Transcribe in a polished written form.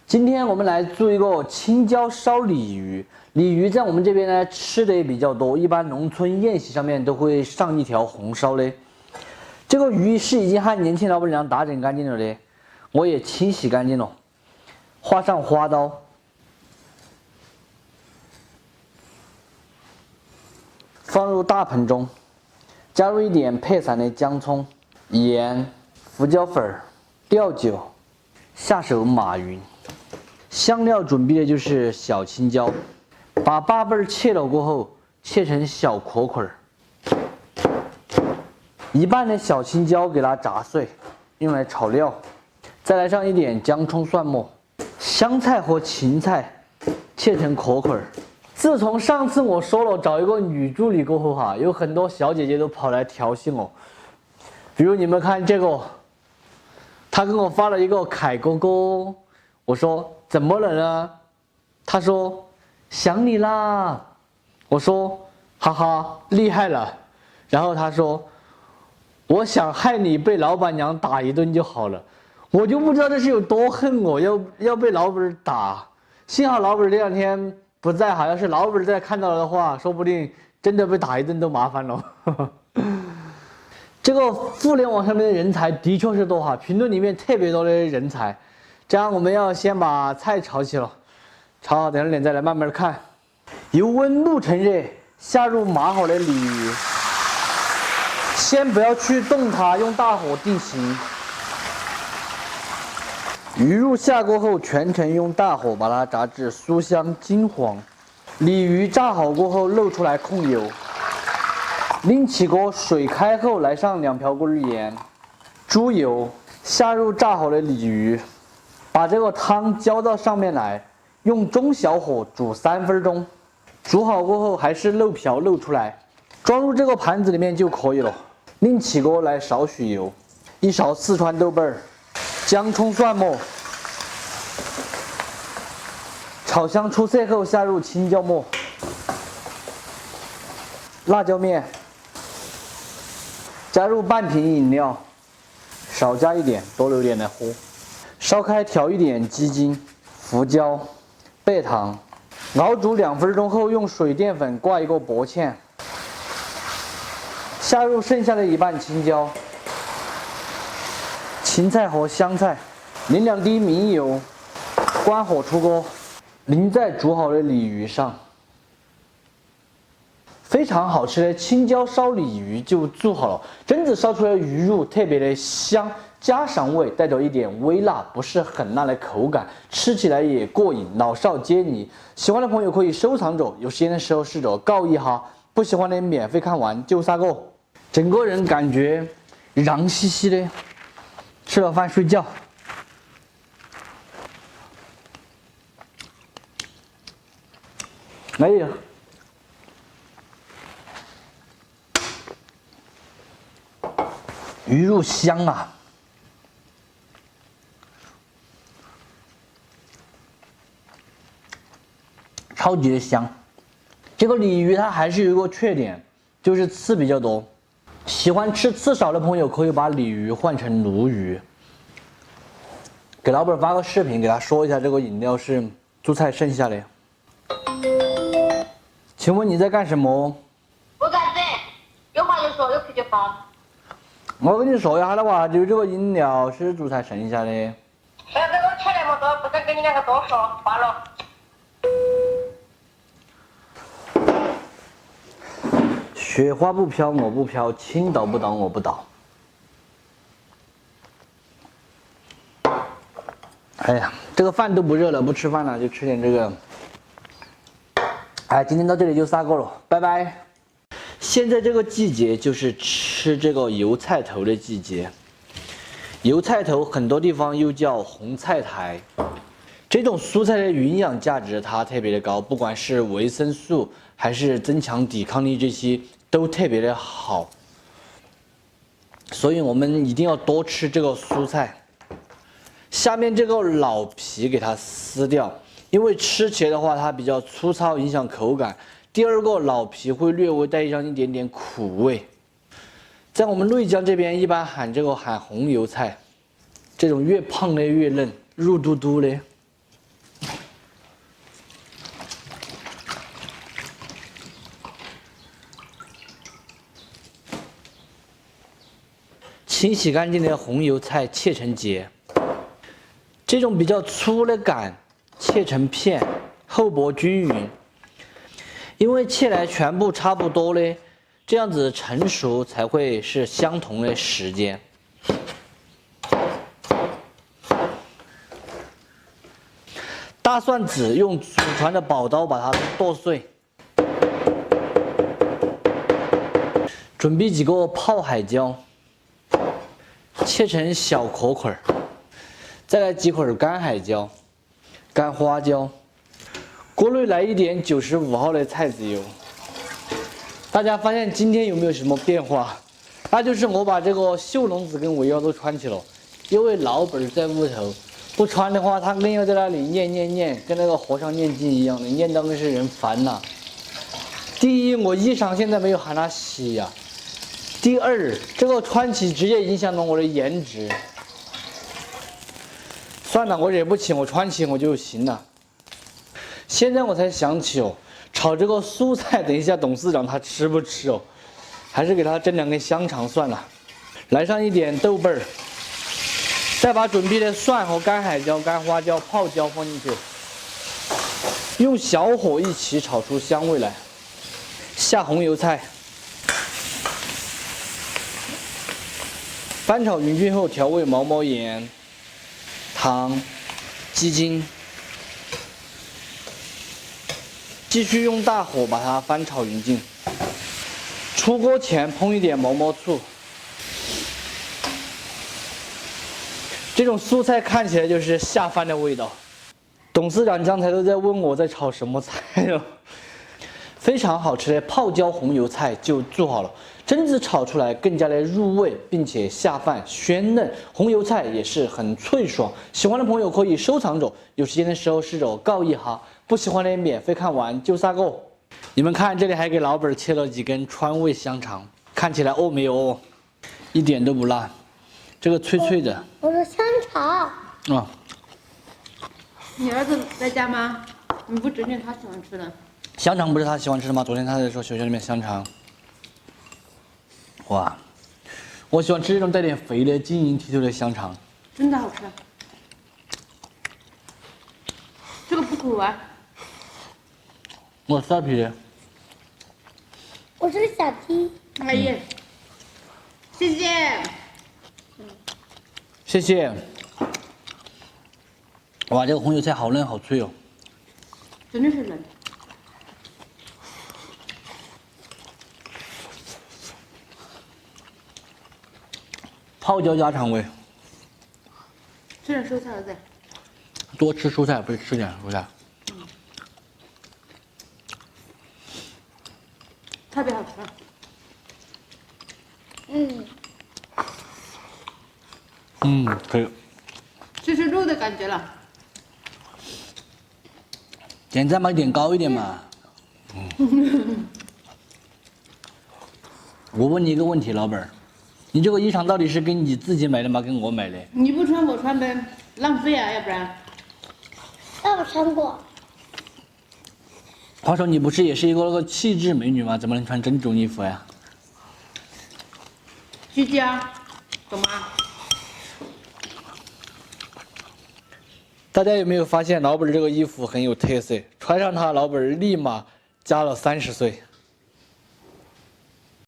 今天我们来做一个青椒烧鲤鱼。鲤鱼在我们这边呢吃的也比较多，一般农村宴席上面都会上一条红烧的。这个鱼是已经和年轻老板娘打整干净了的，我也清洗干净了，画上花刀，放入大盆中，加入一点配散的姜葱、盐、胡椒粉、料酒，下手码匀。香料准备的就是小青椒，把八瓣切了过后，切成小块块。一半的小青椒给它炸碎，用来炒料。再来上一点姜葱蒜末，香菜和芹菜切成块块。自从上次我说了找一个女助理过后哈，有很多小姐姐都跑来调戏我。比如你们看这个，她跟我发了一个凯哥哥，我说怎么了呢？她说想你啦。我说哈哈厉害了。然后她说我想害你被老板娘打一顿就好了。我就不知道这是有多恨我，要被老板打。幸好老板这两天不在哈，要是老板在看到了的话，说不定真的被打一顿都麻烦了。这个互联网上面的人才的确是多哈，评论里面特别多的人才。这样我们要先把菜炒起了，炒好点再来慢慢看。油温6成热，下入码好的鲤鱼，先不要去动它，用大火定型。鱼入下锅后，全程用大火把它炸至酥香金黄。鲤鱼炸好过后露出来控油，拎起锅，水开后来上2瓢锅盐、猪油，下入炸好的鲤鱼，把这个汤浇到上面来，用中小火煮3分钟。煮好过后还是漏瓢漏出来，装入这个盘子里面就可以了。另起锅来少许油，一勺四川豆瓣儿。姜葱蒜末，炒香出色后下入青椒末、辣椒面，加入半瓶饮料，少加一点，多留点来喝。烧开调一点鸡精、胡椒、白糖，熬煮2分钟后用水淀粉挂一个薄芡，下入剩下的一半青椒。芹菜和香菜，淋2滴明油，关火出锅，淋在煮好的鲤鱼上。非常好吃的青椒烧鲤鱼就做好了，真子烧出来的鱼肉特别的香，家常味，带着一点微辣，不是很辣的口感，吃起来也过瘾，老少皆宜。喜欢的朋友可以收藏着，有时间的时候试着告一哈，不喜欢的免费看完就3个，整个人感觉瓤兮兮的。吃了饭睡觉。哎呀，鱼肉香啊！超级的香。这个鲤鱼它还是有一个缺点，就是刺比较多。喜欢吃刺少的朋友可以把鲤鱼换成鲈鱼。给老板发个视频，给他说一下这个饮料是做菜剩下的。请问你在干什么？不干子，有话就说，有屁就放。我跟你说一下的话，就这个饮料是做菜剩下的。不要跟我扯那么多，不敢跟你2个多说，罢了。雪花不飘，我不飘；青岛不倒，我不倒。哎呀，这个饭都不热了，不吃饭了，就吃点这个。哎，今天到这里就3个了，拜拜。现在这个季节就是吃这个油菜头的季节。油菜头很多地方又叫红菜苔，这种蔬菜的营养价值它特别的高，不管是维生素还是增强抵抗力，这些都特别的好。所以我们一定要多吃这个蔬菜。下面这个老皮给它撕掉，因为吃起来的话它比较粗糙，影响口感。第二个老皮会略微带上一点点苦味。在我们内江这边一般喊红油菜，这种越胖的越嫩，肉嘟嘟的。清洗干净的红油菜切成节，这种比较粗的杆切成片，厚薄均匀。因为切来全部差不多嘞，这样子成熟才会是相同的时间。大蒜籽用祖传的宝刀把它剁碎。准备几个泡海椒，切成小壳块儿，再来几块干海椒、干花椒。锅内来一点95号的菜籽油。大家发现今天有没有什么变化？那就是我把这个袖笼子跟围腰都穿起了，因为老本在屋头，不穿的话他硬要在那里念，跟那个和尚念经一样的，念到跟是人烦呐。第一，我衣裳现在没有喊他洗呀。第二，这个穿起直接影响了我的颜值。算了，我惹不起，我穿起我就行了。现在我才想起哦，炒这个蔬菜，等一下董事长他吃不吃哦？还是给他蒸2根香肠算了。来上一点豆瓣儿，再把准备的蒜和干海椒、干花椒、泡椒放进去，用小火一起炒出香味来。下红油菜。翻炒匀均后，调味毛毛盐、糖、鸡精，继续用大火把它翻炒匀净。出锅前烹一点毛毛醋。这种蔬菜看起来就是下饭的味道。董事长刚才都在问我在炒什么菜哦。非常好吃的泡椒红油菜就做好了，蒸子炒出来更加的入味，并且下饭鲜嫩，红油菜也是很脆爽。喜欢的朋友可以收藏着，有时间的时候试着告一下，不喜欢的免费看完就撒个。你们看这里还给老本切了几根川味香肠，看起来哦没有哦，一点都不烂，这个脆脆的。我说香肠。啊，你儿子在家吗？你不整点他喜欢吃的。香肠不是他喜欢吃的吗？昨天他在说学校里面香肠。哇，我喜欢吃这种带点肥的、晶莹剔透的香肠。真的好吃。这个不苦啊。我削皮的。我是小 T。阿姨，谢谢。谢谢。哇，这个红油菜好嫩好脆哦。真的是嫩。泡椒家常味。吃点蔬菜，儿子。多吃蔬菜，不是吃点蔬菜。特别好吃。可以。吃肉的感觉了。点赞嘛，点高一点嘛。我问你一个问题，老板儿，你这个衣裳到底是给你自己买的吗？跟我买的？你不穿我穿呗，浪费啊，要不然。那我穿过。话说你不是也是一个那个气质美女吗？怎么能穿这种衣服呀？居家，懂吗？大家有没有发现老本这个衣服很有特色？穿上它，老本立马加了30岁。